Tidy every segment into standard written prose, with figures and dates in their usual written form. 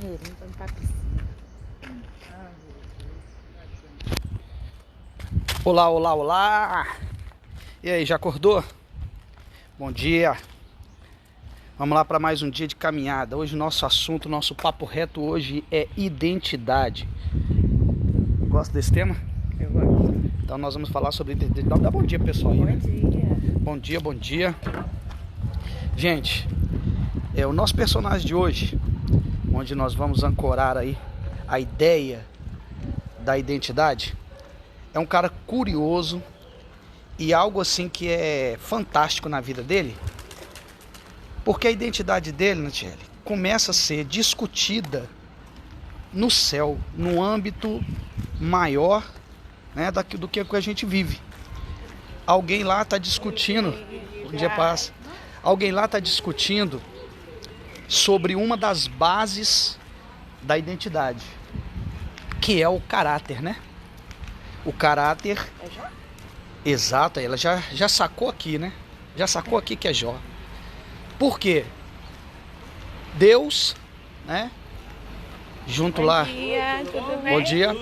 carreirinho pra ir pra piscina. Olá, olá, olá! E aí, já acordou? Bom dia! Vamos lá para mais um dia de caminhada. Hoje o nosso assunto, nosso papo reto hoje é identidade. Gosta desse tema? Eu gosto. Então nós vamos falar sobre identidade. Dá bom dia, pessoal. Aí, né? Bom dia. Bom dia, bom dia. Gente, o nosso personagem de hoje, onde nós vamos ancorar aí a ideia da identidade, é um cara curioso e algo assim que é fantástico na vida dele, porque a identidade dele, Natiele, começa a ser discutida no céu, no âmbito maior, né, do que a gente vive. Alguém lá está discutindo, um dia passa, alguém lá está discutindo sobre uma das bases da identidade, que é o caráter, né? O caráter. É Jó? Exato, ela já sacou aqui, né? Já sacou aqui que é Jó. Por quê? Deus, né? Junto lá. Bom dia, tudo bem? Bom dia.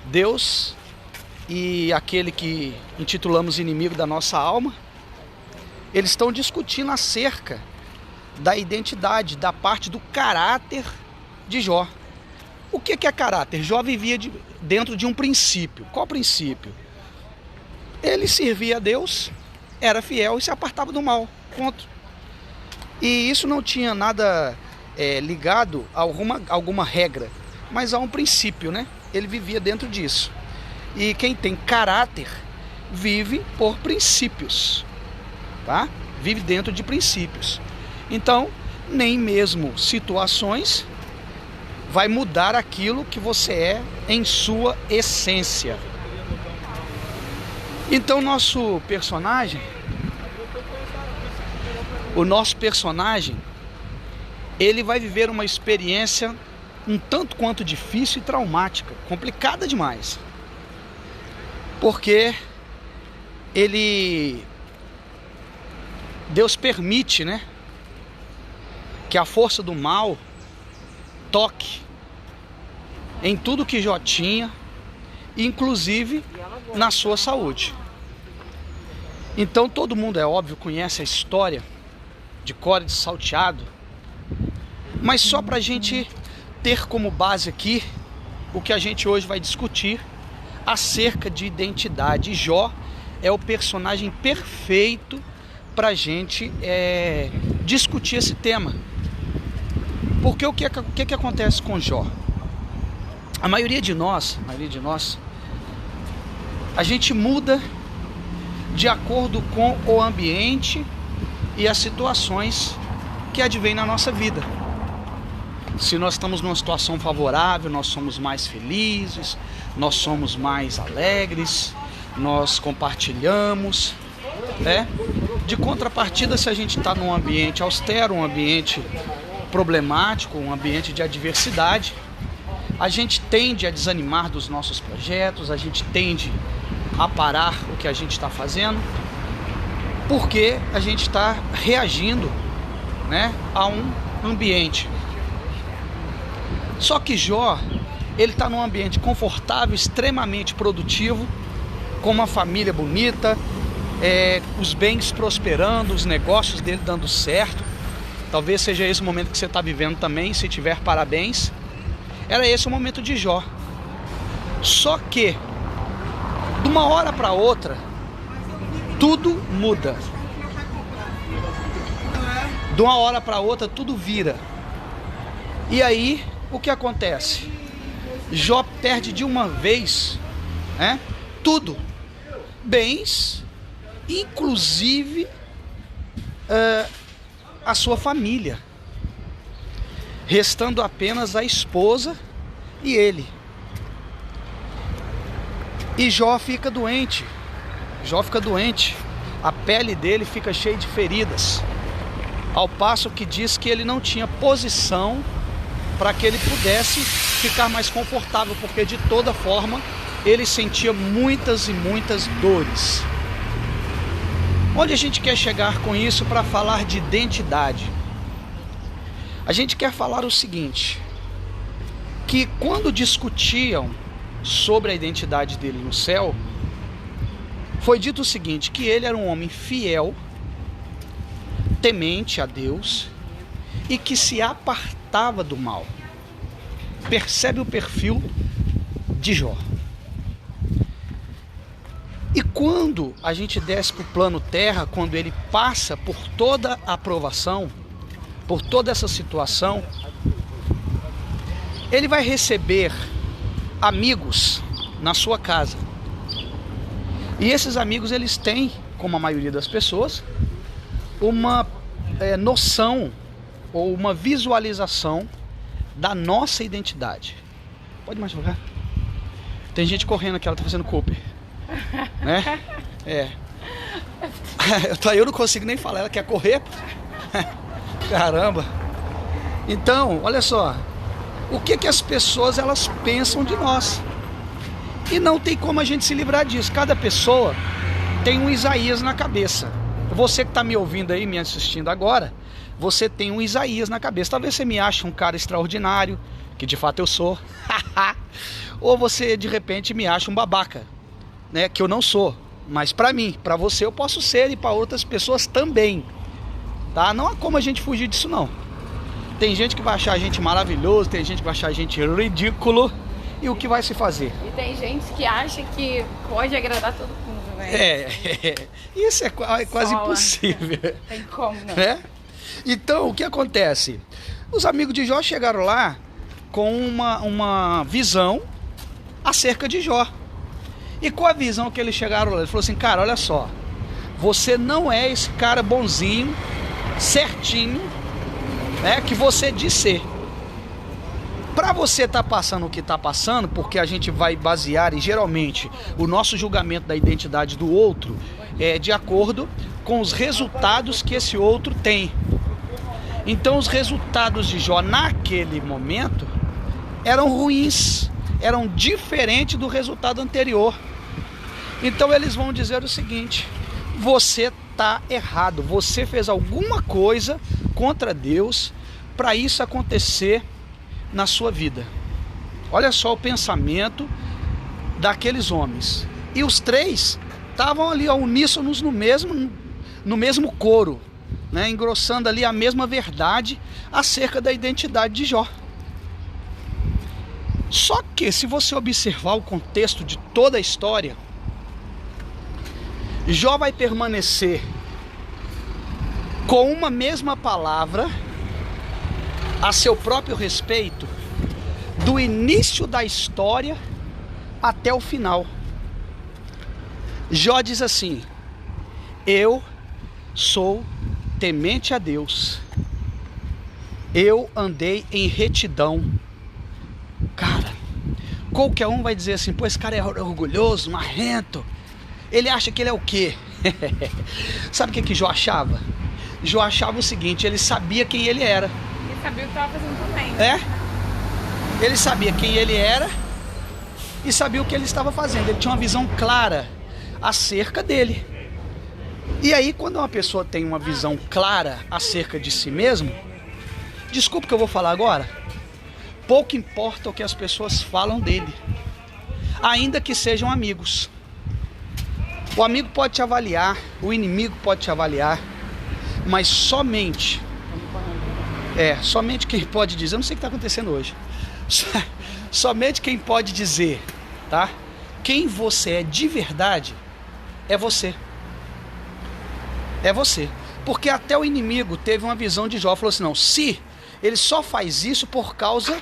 Deus e aquele que intitulamos inimigo da nossa alma, eles estão discutindo acerca da identidade, da parte do caráter de Jó. O que é caráter? Jó vivia dentro de um princípio. Qual princípio? Ele servia a Deus, era fiel e se apartava do mal. Ponto. E isso não tinha nada ligado a alguma regra, mas a um princípio, né? Ele vivia dentro disso. E quem tem caráter vive por princípios, tá? Vive dentro de princípios. Então, nem mesmo situações vai mudar aquilo que você é em sua essência. Então, o nosso personagem, ele vai viver uma experiência um tanto quanto difícil e traumática, complicada demais. Porque Deus permite, né, que a força do mal toque em tudo que Jó tinha, inclusive na sua saúde. Então todo mundo, é óbvio, conhece a história de cor e de salteado, mas só para a gente ter como base aqui o que a gente hoje vai discutir acerca de identidade. Jó é o personagem perfeito para a gente discutir esse tema. Porque o que acontece com Jó? A maioria de nós, a gente muda de acordo com o ambiente e as situações que advêm na nossa vida. Se nós estamos numa situação favorável, nós somos mais felizes, nós somos mais alegres, nós compartilhamos, né? De contrapartida, se a gente está num ambiente austero, um ambiente problemático, um ambiente de adversidade, a gente tende a desanimar dos nossos projetos, a gente tende a parar o que a gente está fazendo, porque a gente está reagindo, né, a um ambiente. Só que Jó, ele está num ambiente confortável, extremamente produtivo, com uma família bonita, os bens prosperando, os negócios dele dando certo. Talvez seja esse o momento que você está vivendo também, se tiver, parabéns. Era esse o momento de Jó. Só que, de uma hora para outra, tudo muda. De uma hora para outra, tudo vira. E aí, o que acontece? Jó perde de uma vez, né, tudo. Bens, inclusive a sua família, restando apenas a esposa e ele. E Jó fica doente. A pele dele fica cheia de feridas, ao passo que diz que ele não tinha posição para que ele pudesse ficar mais confortável, porque de toda forma ele sentia muitas e muitas dores. Onde a gente quer chegar com isso para falar de identidade? A gente quer falar o seguinte: que quando discutiam sobre a identidade dele no céu, foi dito o seguinte, que ele era um homem fiel, temente a Deus e que se apartava do mal. Percebe o perfil de Jó. E quando a gente desce para o plano terra, quando ele passa por toda a aprovação, por toda essa situação, ele vai receber amigos na sua casa. E esses amigos, eles têm, como a maioria das pessoas, uma noção ou uma visualização da nossa identidade. Pode mais devagar? Tem gente correndo aqui, ela tá fazendo Cooper. Né? Eu não consigo nem falar, ela quer correr. Caramba. Então, olha só, o que as pessoas elas pensam de nós? E não tem como a gente se livrar disso. Cada pessoa tem um Isaías na cabeça. Você que está me ouvindo aí, me assistindo agora, você tem um Isaías na cabeça. Talvez você me ache um cara extraordinário, que de fato eu sou. Ou você de repente me acha um babaca, né? Que eu não sou. Mas para mim, para você eu posso ser e para outras pessoas também. Tá? Não há como a gente fugir disso não. Tem gente que vai achar a gente maravilhoso, tem gente que vai achar a gente ridículo. E o que vai se fazer? E tem gente que acha que pode agradar todo mundo, né? Isso é quase impossível. Tem como, não. Né? Então, o que acontece? Os amigos de Jó chegaram lá com uma visão acerca de Jó. E qual a visão que eles chegaram lá? Ele falou assim, cara, olha só, você não é esse cara bonzinho, certinho, né, que você diz ser. Para você estar passando o que está passando, porque a gente vai basear, e geralmente o nosso julgamento da identidade do outro é de acordo com os resultados que esse outro tem. Então os resultados de Jó naquele momento eram ruins, eram diferentes do resultado anterior. Então eles vão dizer o seguinte, você está errado, você fez alguma coisa contra Deus para isso acontecer na sua vida. Olha só o pensamento daqueles homens. E os três estavam ali uníssonos no mesmo coro, né, engrossando ali a mesma verdade acerca da identidade de Jó. Só que se você observar o contexto de toda a história, Jó vai permanecer com uma mesma palavra a seu próprio respeito do início da história até o final. Jó diz assim, eu sou temente a Deus, eu andei em retidão. Cara, qualquer um vai dizer assim, pô, esse cara é orgulhoso, marrento, ele acha que ele é o quê? Sabe o que Jó achava? Jó achava o seguinte, ele sabia quem ele era. Ele sabia o que estava fazendo também. Ele sabia quem ele era e sabia o que ele estava fazendo. Ele tinha uma visão clara acerca dele. E aí, quando uma pessoa tem uma visão clara acerca de si mesmo, desculpa o que eu vou falar agora, pouco importa o que as pessoas falam dele, ainda que sejam amigos. O amigo pode te avaliar, o inimigo pode te avaliar, mas somente quem pode dizer, eu não sei o que está acontecendo hoje, somente quem pode dizer, tá? Quem você é de verdade é você. É você. Porque até o inimigo teve uma visão de Jó, falou assim, não, se ele só faz isso por causa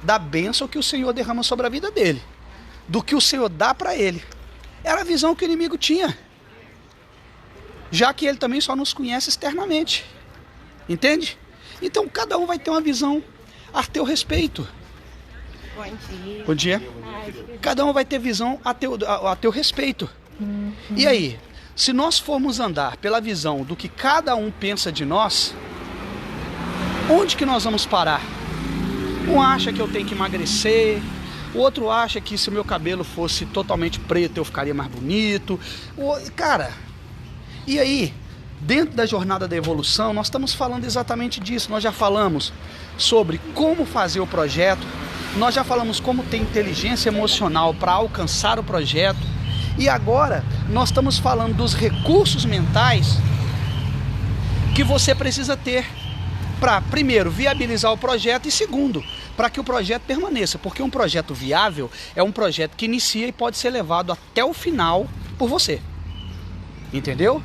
da bênção que o Senhor derrama sobre a vida dele, do que o Senhor dá para ele. Era a visão que o inimigo tinha, já que ele também só nos conhece externamente, entende? Então cada um vai ter uma visão a teu respeito. Bom dia. Bom dia. Cada um vai ter visão a teu respeito. E aí, se nós formos andar pela visão do que cada um pensa de nós, onde que nós vamos parar? Um acha que eu tenho que emagrecer, o outro acha que se o meu cabelo fosse totalmente preto eu ficaria mais bonito. Cara, e aí, dentro da jornada da evolução, nós estamos falando exatamente disso. Nós já falamos sobre como fazer o projeto, Nós já falamos como ter inteligência emocional para alcançar o projeto. E agora nós estamos falando dos recursos mentais que você precisa ter para, primeiro, viabilizar o projeto e, segundo, para que o projeto permaneça. Porque um projeto viável é um projeto que inicia e pode ser levado até o final por você. Entendeu?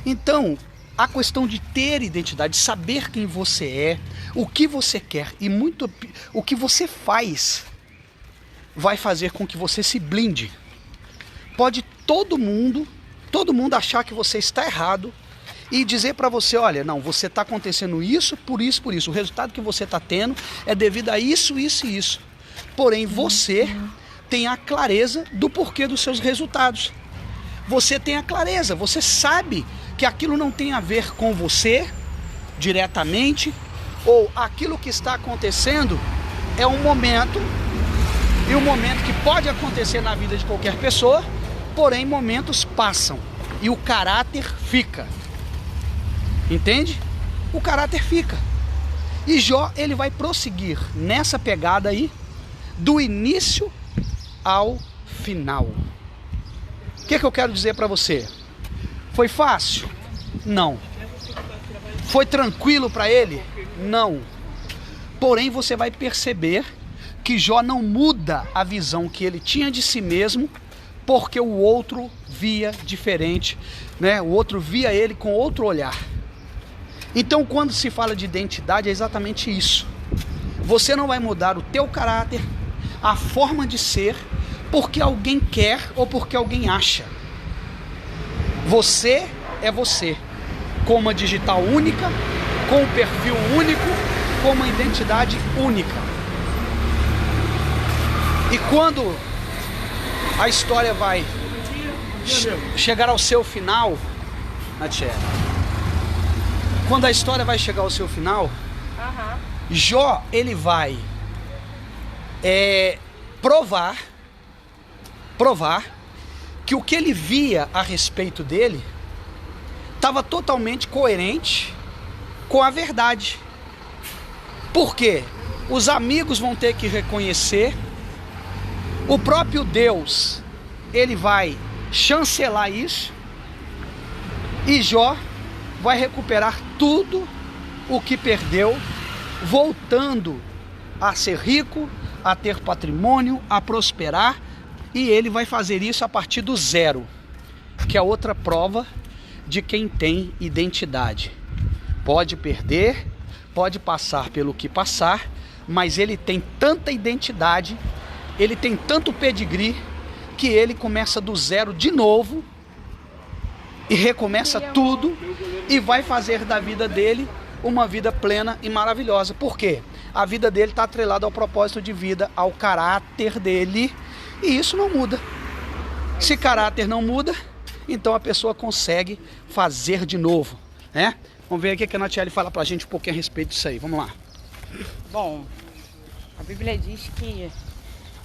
Então, a questão de ter identidade, saber quem você é, o que você quer e muito o que você faz, vai fazer com que você se blinde. Pode todo mundo achar que você está errado e dizer para você, olha, não, você está acontecendo isso, por isso. O resultado que você está tendo é devido a isso, isso e isso. Porém, você tem a clareza do porquê dos seus resultados. Você tem a clareza, você sabe que aquilo não tem a ver com você diretamente, ou aquilo que está acontecendo é um momento, e um momento que pode acontecer na vida de qualquer pessoa, porém momentos passam e o caráter fica. Entende? O caráter fica. E Jó, ele vai prosseguir nessa pegada aí, do início ao final. O que eu quero dizer para você? Foi fácil? Não. Foi tranquilo para ele? Não. Porém, você vai perceber que Jó não muda a visão que ele tinha de si mesmo, porque o outro via diferente, né? O outro via ele com outro olhar. Então, quando se fala de identidade, é exatamente isso. Você não vai mudar o teu caráter, a forma de ser, porque alguém quer ou porque alguém acha. Você é você, com uma digital única, com um perfil único, com uma identidade única. E quando a história vai chegar ao seu final, Natiela, quando a história vai chegar ao seu final, Jó, ele vai provar que o que ele via a respeito dele estava totalmente coerente com a verdade. Por quê? Os amigos vão ter que reconhecer, o próprio Deus, ele vai chancelar isso, e Jó vai recuperar tudo o que perdeu, voltando a ser rico, a ter patrimônio, a prosperar, e ele vai fazer isso a partir do zero, que é outra prova de quem tem identidade. Pode perder, pode passar pelo que passar, mas ele tem tanta identidade, ele tem tanto pedigree, que ele começa do zero de novo e recomeça tudo e vai fazer da vida dele uma vida plena e maravilhosa. Por quê? A vida dele está atrelada ao propósito de vida, ao caráter dele, e isso não muda. Se caráter não muda, então a pessoa consegue fazer de novo, né? Vamos ver aqui o que a Natiele fala pra gente um pouquinho a respeito disso aí. Vamos lá. Bom, a Bíblia diz que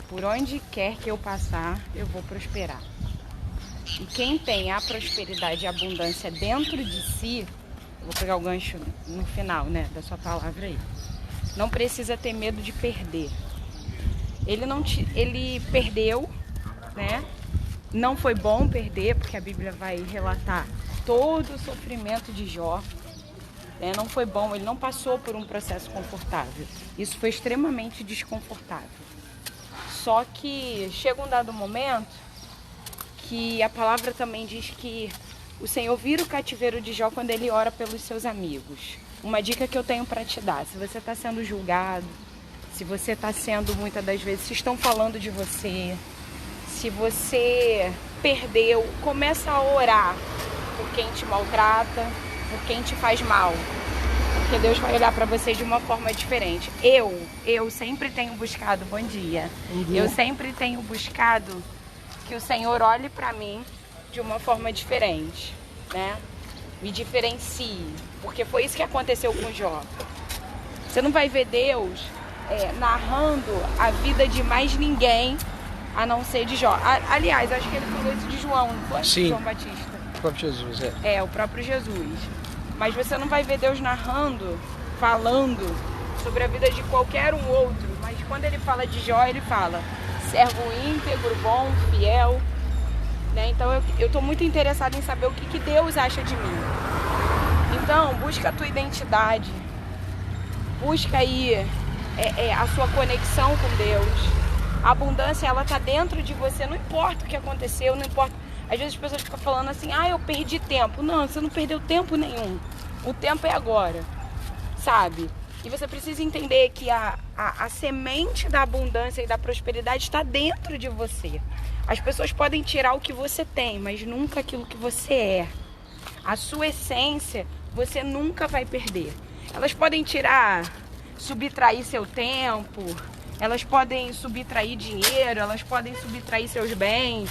por onde quer que eu passar, eu vou prosperar. E quem tem a prosperidade e a abundância dentro de si, vou pegar o gancho no final, né, da sua palavra aí, não precisa ter medo de perder. Ele perdeu, né? Não foi bom perder, porque a Bíblia vai relatar todo o sofrimento de Jó. Não foi bom, ele não passou por um processo confortável. Isso foi extremamente desconfortável. Só que chega um dado momento que a palavra também diz que o Senhor vira o cativeiro de Jó quando ele ora pelos seus amigos. Uma dica que eu tenho para te dar: se você está sendo julgado, se você está sendo, muitas das vezes, se estão falando de você, se você perdeu, começa a orar por quem te maltrata, por quem te faz mal, porque Deus vai olhar para você de uma forma diferente. Eu sempre tenho buscado, bom dia, eu sempre tenho buscado que o Senhor olhe para mim de uma forma diferente, né? Me diferencie, porque foi isso que aconteceu com Jó. Você não vai ver Deus narrando a vida de mais ninguém a não ser de Jó. Aliás, acho que ele falou isso de João, não foi? Sim. João Batista. O próprio Jesus, o próprio Jesus. Mas você não vai ver Deus narrando, falando sobre a vida de qualquer um outro. Mas quando ele fala de Jó, ele fala servo íntegro, bom, fiel, né? Então eu tô muito interessada em saber o que Deus acha de mim. Então, busca a tua identidade, busca aí a sua conexão com Deus. A abundância, ela tá dentro de você, não importa o que aconteceu, não importa. Às vezes as pessoas ficam falando assim, eu perdi tempo. Não, você não perdeu tempo nenhum. O tempo é agora, sabe? E você precisa entender que a semente da abundância e da prosperidade está dentro de você. As pessoas podem tirar o que você tem, mas nunca aquilo que você é. A sua essência, você nunca vai perder. Elas podem subtrair seu tempo, elas podem subtrair dinheiro, elas podem subtrair seus bens,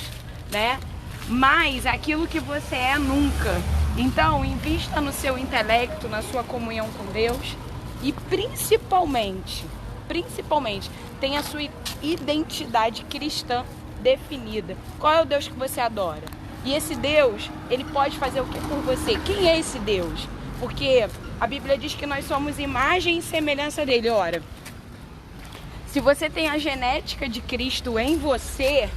né? Mas aquilo que você é, nunca. Então, invista no seu intelecto, na sua comunhão com Deus e principalmente, tenha a sua identidade cristã definida. Qual é o Deus que você adora? E esse Deus, ele pode fazer o que por você? Quem é esse Deus? Porque a Bíblia diz que nós somos imagem e semelhança dele. Ora, se você tem a genética de Cristo em você,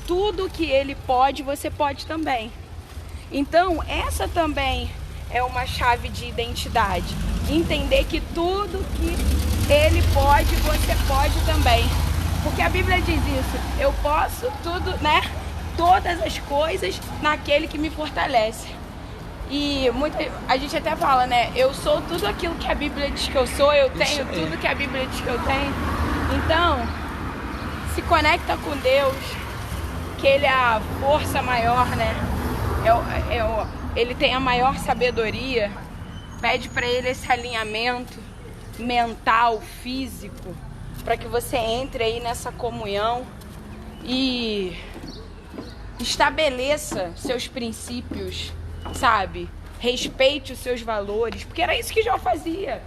tudo que ele pode, você pode também. Então, essa também é uma chave de identidade. Entender que tudo que ele pode, você pode também. Porque a Bíblia diz isso. Eu posso tudo, né? Todas as coisas naquele que me fortalece. E a gente até fala, né? Eu sou tudo aquilo que a Bíblia diz que eu sou. Eu tenho tudo que a Bíblia diz que eu tenho. Então, se conecta com Deus, que ele é a força maior, né? Ele tem a maior sabedoria. Pede para ele esse alinhamento mental, físico, para que você entre aí nessa comunhão e estabeleça seus princípios, sabe? Respeite os seus valores, porque era isso que Jó fazia.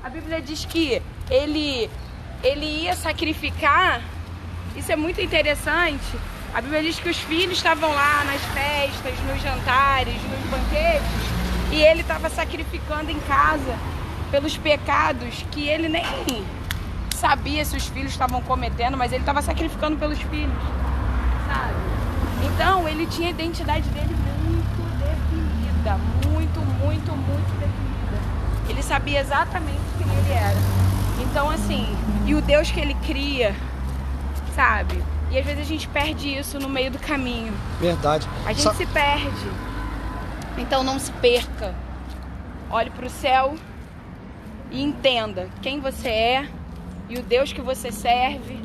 A Bíblia diz que ele ia sacrificar. Isso é muito interessante. A Bíblia diz que os filhos estavam lá nas festas, nos jantares, nos banquetes, e ele estava sacrificando em casa pelos pecados que ele nem sabia se os filhos estavam cometendo, mas ele estava sacrificando pelos filhos, sabe? Então, ele tinha a identidade dele muito definida, muito definida. Ele sabia exatamente quem ele era. Então, assim, e o Deus que ele cria, sabe? E às vezes a gente perde isso no meio do caminho. Verdade. A gente se perde. Então não se perca. Olhe para o céu e entenda quem você é e o Deus que você serve.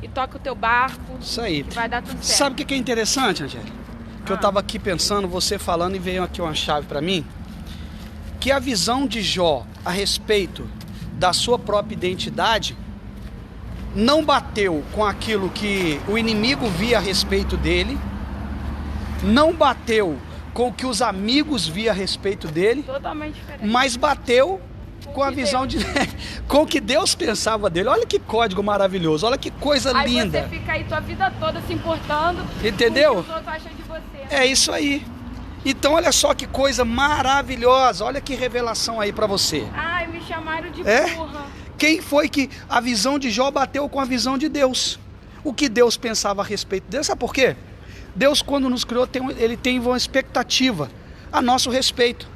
E toca o teu barco. Isso aí. Que vai dar tudo certo. Sabe o que é interessante, Angélica? Que eu estava aqui pensando, você falando, e veio aqui uma chave para mim. Que a visão de Jó a respeito da sua própria identidade não bateu com aquilo que o inimigo via a respeito dele, não bateu com o que os amigos via a respeito dele, totalmente diferente. Mas bateu com a visão com o que Deus pensava dele. Olha que código maravilhoso, olha que coisa linda. Aí você fica aí tua vida toda se importando, entendeu? Com o que os outros acham de você. É isso aí. Então olha só que coisa maravilhosa, olha que revelação aí para você. Ai, me chamaram de burra. Quem foi que a visão de Jó bateu com a visão de Deus? O que Deus pensava a respeito dele? Sabe por quê? Deus, quando nos criou, ele tem uma expectativa a nosso respeito.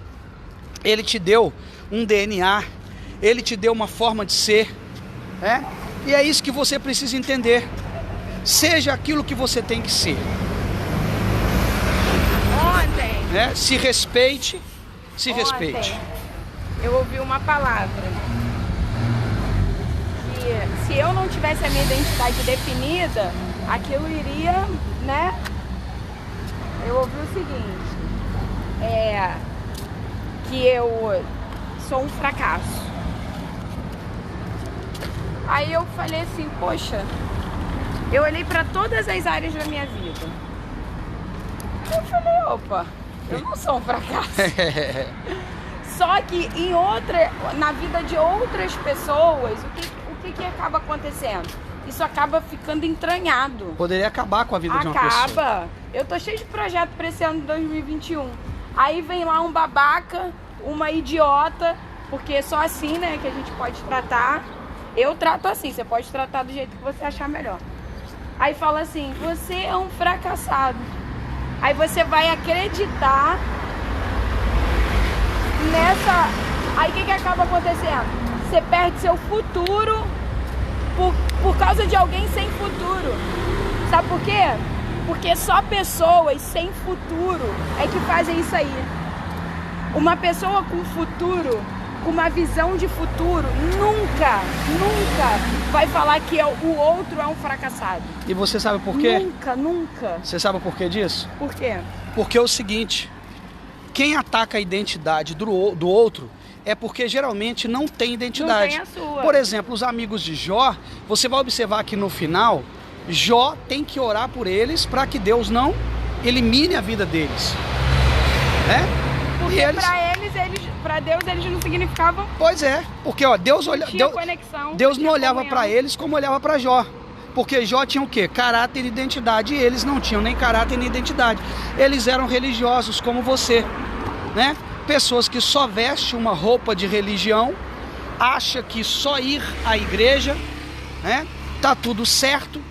Ele te deu um DNA, ele te deu uma forma de ser, né? E é isso que você precisa entender. Seja aquilo que você tem que ser. Ontem, né? Se respeite, respeite. Eu ouvi uma palavra. Se eu não tivesse a minha identidade definida, aquilo iria, né? Eu ouvi o seguinte, que eu sou um fracasso. Aí eu falei assim, poxa, eu olhei para todas as áreas da minha vida. Eu falei, opa, eu não sou um fracasso. Só que na vida de outras pessoas, o que acaba acontecendo? Isso acaba ficando entranhado. Poderia acabar com a vida de uma pessoa. Acaba. Eu tô cheio de projeto para esse ano de 2021. Aí vem lá um babaca, uma idiota, porque é só assim, né, que a gente pode tratar. Eu trato assim, você pode tratar do jeito que você achar melhor. Aí fala assim, você é um fracassado. Aí você vai acreditar nessa... Aí o que acaba acontecendo? Você perde seu futuro por causa de alguém sem futuro. Sabe por quê? Porque só pessoas sem futuro é que fazem isso aí. Uma pessoa com futuro, com uma visão de futuro, nunca vai falar que o outro é um fracassado. E você sabe por quê? Nunca. Você sabe por que disso? Por quê? Porque é o seguinte, quem ataca a identidade do outro é porque geralmente não tem identidade. Não tem a sua. Por exemplo, os amigos de Jó, você vai observar que no final, Jó tem que orar por eles para que Deus não elimine a vida deles. Né? Porque para Deus eles não significavam. Pois é, porque ó, Deus não olhava para eles como olhava para Jó. Porque Jó tinha o quê? Caráter e identidade. E eles não tinham nem caráter nem identidade. Eles eram religiosos como você, né? Pessoas que só vestem uma roupa de religião, acha que só ir à igreja, né? Tá tudo certo,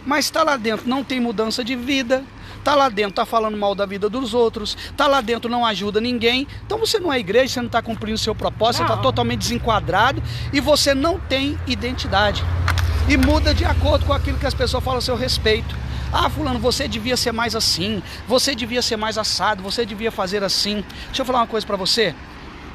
mas tá lá dentro, não tem mudança de vida, tá lá dentro, tá falando mal da vida dos outros, tá lá dentro, não ajuda ninguém. Então você não é igreja, você não tá cumprindo o seu propósito, você tá totalmente desenquadrado e você não tem identidade. E muda de acordo com aquilo que as pessoas falam a seu respeito. Ah, fulano, você devia ser mais assim, você devia ser mais assado, você devia fazer assim. Deixa eu falar uma coisa pra você.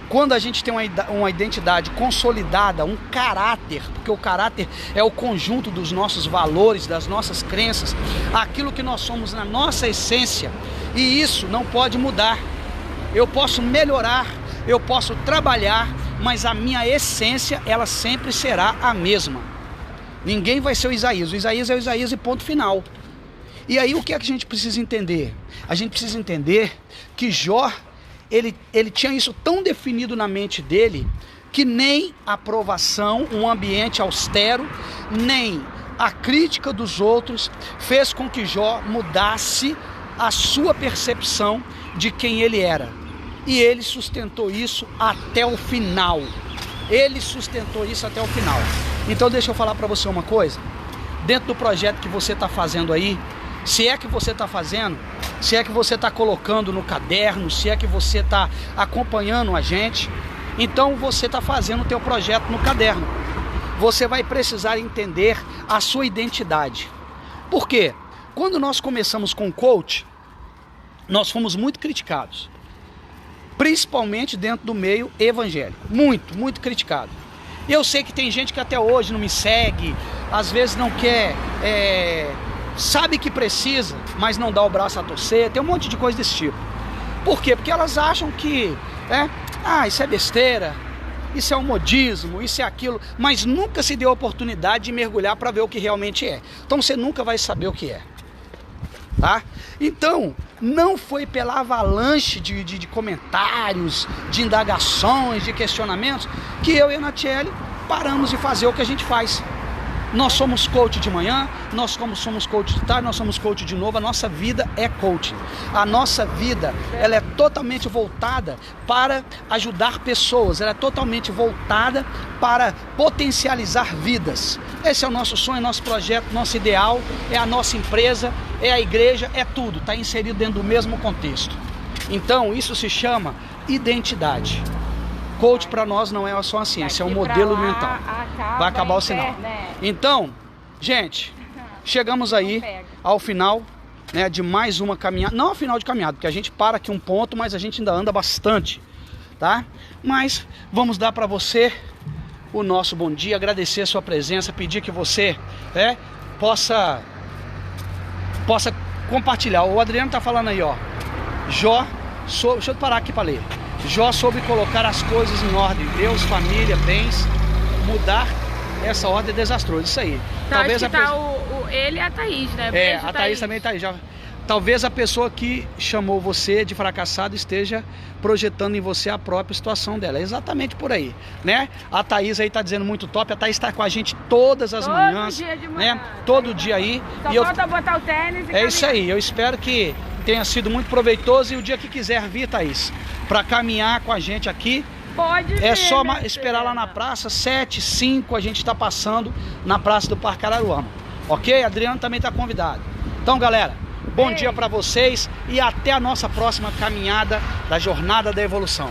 Quando a gente tem uma identidade consolidada, um caráter, porque o caráter é o conjunto dos nossos valores, das nossas crenças, aquilo que nós somos na nossa essência, e isso não pode mudar. Eu posso melhorar, eu posso trabalhar, mas a minha essência, ela sempre será a mesma. Ninguém vai ser o Isaías é o Isaías e ponto final. E aí o que é que a gente precisa entender? A gente precisa entender que Jó, ele tinha isso tão definido na mente dele, que nem a aprovação, um ambiente austero, nem a crítica dos outros fez com que Jó mudasse a sua percepção de quem ele era. E ele sustentou isso até o final. Então deixa eu falar para você uma coisa. Dentro do projeto que você está fazendo aí, se é que você está fazendo, se é que você está colocando no caderno, se é que você está acompanhando a gente, então você está fazendo o teu projeto no caderno. Você vai precisar entender a sua identidade. Por quê? Quando nós começamos com o coach, nós fomos muito criticados. Principalmente dentro do meio evangélico. Muito criticado. Eu sei que tem gente que até hoje não me segue, às vezes não quer... sabe que precisa, mas não dá o braço a torcer, tem um monte de coisa desse tipo. Por quê? Porque elas acham que isso é besteira, isso é um modismo, isso é aquilo, mas nunca se deu a oportunidade de mergulhar para ver o que realmente é. Então você nunca vai saber o que é. Tá? Então, não foi pela avalanche de comentários, de indagações, de questionamentos, que eu e a Natiele paramos de fazer o que a gente faz. Nós somos coach de manhã, nós somos coach de tarde, nós somos coach de novo. A nossa vida é coaching. A nossa vida, ela é totalmente voltada para ajudar pessoas. Ela é totalmente voltada para potencializar vidas. Esse é o nosso sonho, nosso projeto, nosso ideal. É a nossa empresa, é a igreja, é tudo. Está inserido dentro do mesmo contexto. Então, isso se chama identidade. Coach para nós não é só uma ciência, é um modelo mental. Vai acabar o sinal. Então, gente, chegamos aí ao final, né, de mais uma caminhada. Não ao final de caminhada, porque a gente para aqui um ponto, mas a gente ainda anda bastante, tá? Mas vamos dar para você o nosso bom dia, agradecer a sua presença, pedir que você possa compartilhar. O Adriano tá falando aí, ó. Jó, deixa eu parar aqui para ler. Jó soube colocar as coisas em ordem. Deus, família, bens, mudar essa ordem desastrosa. Isso aí. Então, talvez acho que ele e a Thaís, né? Beijo, a Thaís também tá aí. Talvez a pessoa que chamou você de fracassado esteja projetando em você a própria situação dela. É exatamente por aí, né? A Thaís aí tá dizendo muito top. A Thaís tá com a gente todas as manhãs. Todo dia de manhã. Né? Todo dia aí. Só falta botar o tênis e caminhar. Isso aí. Eu espero que tenha sido muito proveitoso, e o dia que quiser vir, Thaís, para caminhar com a gente aqui, pode ver, É só né, esperar lá na Serena? praça, 7, 5, a gente está passando na praça do Parque Araruama. Ok? Adriano também está convidado. Então, galera, bom dia para vocês e até a nossa próxima caminhada da Jornada da Evolução.